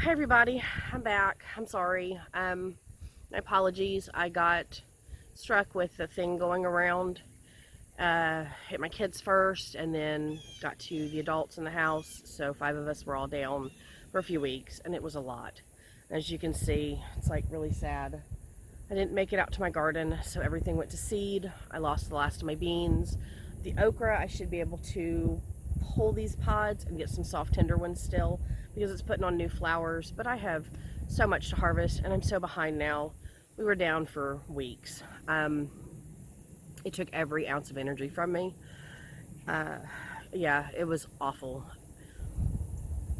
Hi everybody, I'm back. I'm sorry. My apologies. I got struck with the thing going around. Hit my kids first and then got to the adults in the house. So 5 of us were all down for a few weeks and it was a lot. As you can see, it's like really sad. I didn't make it out to my garden, so everything went to seed. I lost the last of my beans. The okra, I should be able to pull these pods and get some soft tender ones still because it's putting on new flowers, but I have so much to harvest and I'm so behind now. We were down for weeks. It took every ounce of energy from me. Yeah, it was awful.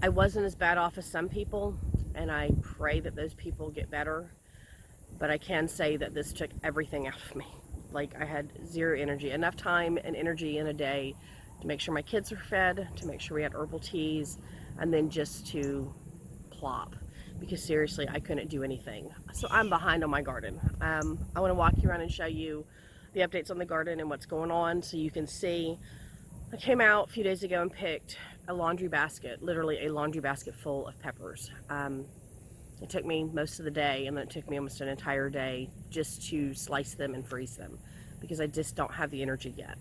I wasn't as bad off as some people, and I pray that those people get better, but I can say that this took everything out of me. Like, I had zero energy, enough time and energy in a day to make sure my kids were fed, to make sure we had herbal teas, and then just to plop, because seriously, I couldn't do anything. So I'm behind on my garden. I want to walk you around and show you the updates on the garden and what's going on so you can see. I came out a few days ago and picked a laundry basket, literally a laundry basket full of peppers. It took me most of the day, and then it took me almost an entire day just to slice them and freeze them because I just don't have the energy yet.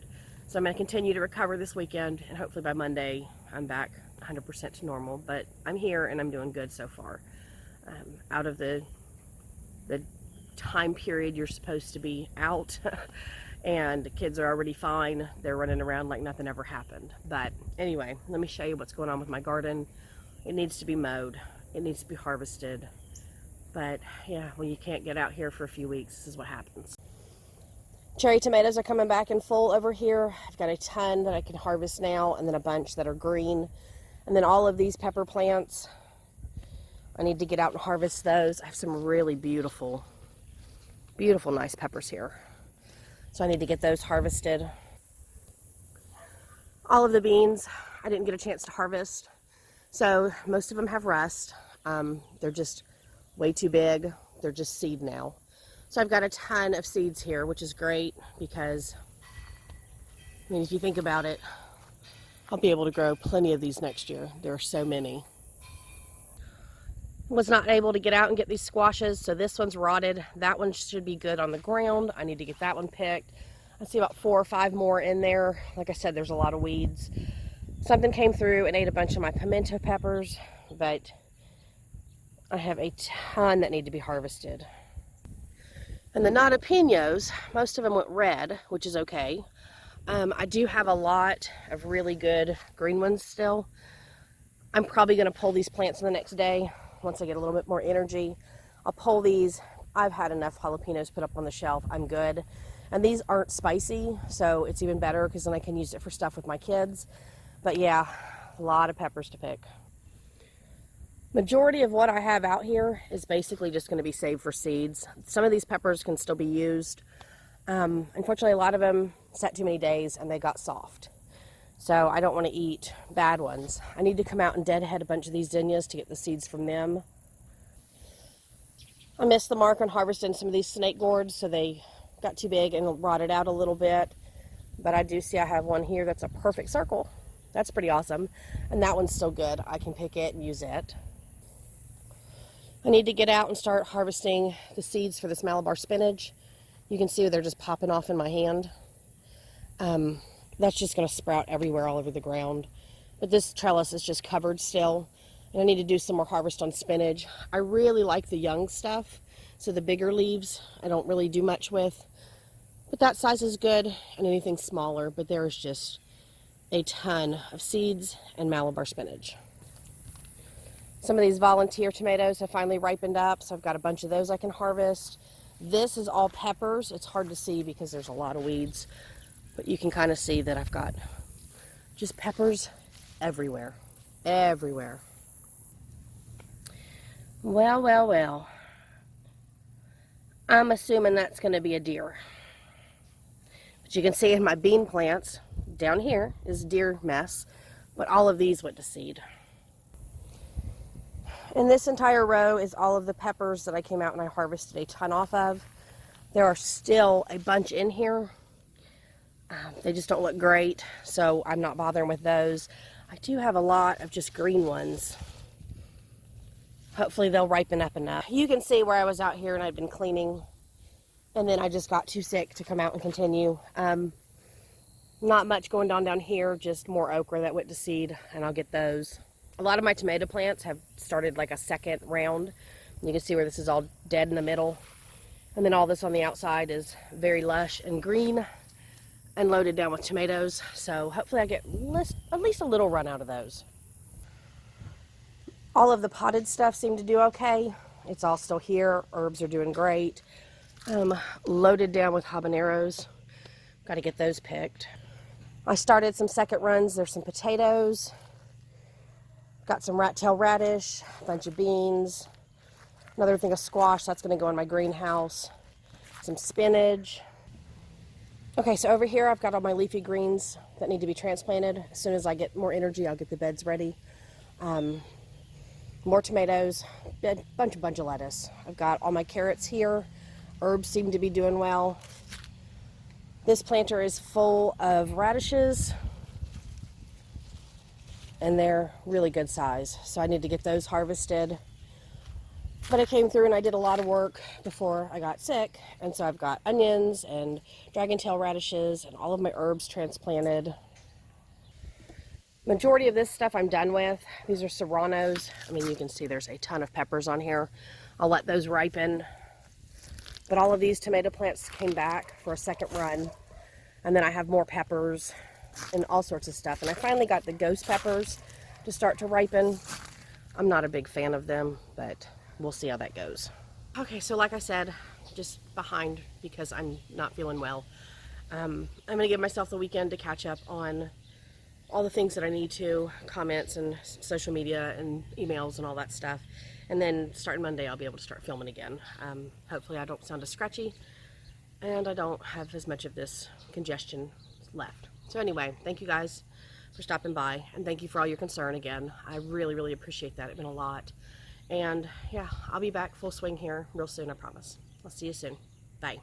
So I'm going to continue to recover this weekend, and hopefully by Monday I'm back 100% to normal. But I'm here and I'm doing good so far. Out of the time period you're supposed to be out, and the kids are already fine. They're running around like nothing ever happened. But anyway, let me show you what's going on with my garden. It needs to be mowed. It needs to be harvested. But yeah, when you can't get out here for a few weeks, this is what happens. Cherry tomatoes are coming back in full over here. I've got a ton that I can harvest now, and then a bunch that are green. And then all of these pepper plants, I need to get out and harvest those. I have some really beautiful, beautiful, nice peppers here. So I need to get those harvested. All of the beans, I didn't get a chance to harvest. So most of them have rust. They're just way too big. They're just seed now. So I've got a ton of seeds here, which is great because, I mean, if you think about it, I'll be able to grow plenty of these next year. There are so many. Was not able to get out and get these squashes, so this one's rotted. That one should be good on the ground. I need to get that one picked. I see about 4 or 5 more in there. Like I said, there's a lot of weeds. Something came through and ate a bunch of my pimento peppers, but I have a ton that need to be harvested. And the jalapenos, most of them went red, which is okay. I do have a lot of really good green ones still. I'm probably going to pull these plants in the next day once I get a little bit more energy. I'll pull these. I've had enough jalapenos put up on the shelf. I'm good. And these aren't spicy, so it's even better because then I can use it for stuff with my kids. But yeah, a lot of peppers to pick. Majority of what I have out here is basically just going to be saved for seeds. Some of these peppers can still be used. Unfortunately, a lot of them sat too many days and they got soft. So I don't want to eat bad ones. I need to come out and deadhead a bunch of these zinnias to get the seeds from them. I missed the mark on harvesting some of these snake gourds, so they got too big and rotted out a little bit. But I do see I have one here that's a perfect circle. That's pretty awesome. And that one's still good. I can pick it and use it. I need to get out and start harvesting the seeds for this Malabar spinach. You can see they're just popping off in my hand. That's just going to sprout everywhere all over the ground. But this trellis is just covered still. And I need to do some more harvest on spinach. I really like the young stuff. So the bigger leaves I don't really do much with. But that size is good, and anything smaller. But there is just a ton of seeds and Malabar spinach. Some of these volunteer tomatoes have finally ripened up, so I've got a bunch of those I can harvest. This is all peppers. It's hard to see because there's a lot of weeds, but you can kind of see that I've got just peppers everywhere. Everywhere. Well, well, well. I'm assuming that's going to be a deer. But you can see in my bean plants, down here is deer mess, but all of these went to seed. And this entire row is all of the peppers that I came out and I harvested a ton off of. There are still a bunch in here. They just don't look great, so I'm not bothering with those. I do have a lot of just green ones. hopefully they'll ripen up enough. You can see where I was out here and I'd been cleaning, and then I just got too sick to come out and continue. Not much going on down here, just more okra that went to seed, and I'll get those. A lot of my tomato plants have started like a second round. You can see where this is all dead in the middle. And then all this on the outside is very lush and green and loaded down with tomatoes. So hopefully I get at least a little run out of those. All of the potted stuff seemed to do okay. It's all still here. Herbs are doing great. Loaded down with habaneros. Got to get those picked. I started some second runs. There's some potatoes. Got some rat tail radish, a bunch of beans, another thing of squash, that's going to go in my greenhouse, some spinach. Okay, so over here I've got all my leafy greens that need to be transplanted. As soon as I get more energy, I'll get the beds ready. More tomatoes, a bunch of lettuce. I've got all my carrots here. Herbs seem to be doing well. This planter is full of radishes, and they're really good size, so I need to get those harvested. But I came through and I did a lot of work before I got sick, and so I've got onions and dragon tail radishes and all of my herbs transplanted. Majority of this stuff I'm done with. These are serranos. I mean, you can see there's a ton of peppers on here. I'll let those ripen. But all of these tomato plants came back for a second run, and then I have more peppers and all sorts of stuff. And I finally got the ghost peppers to start to ripen. I'm not a big fan of them, but we'll see how that goes. Okay, so like I said, just behind because I'm not feeling well. I'm gonna give myself the weekend to catch up on all the things that I need to, comments and social media and emails and all that stuff. And then starting Monday, I'll be able to start filming again. Hopefully I don't sound as scratchy and I don't have as much of this congestion left. So anyway, thank you guys for stopping by, and thank you for all your concern again. I really, really appreciate that. It's been a lot. And yeah, I'll be back full swing here real soon, I promise. I'll see you soon. Bye.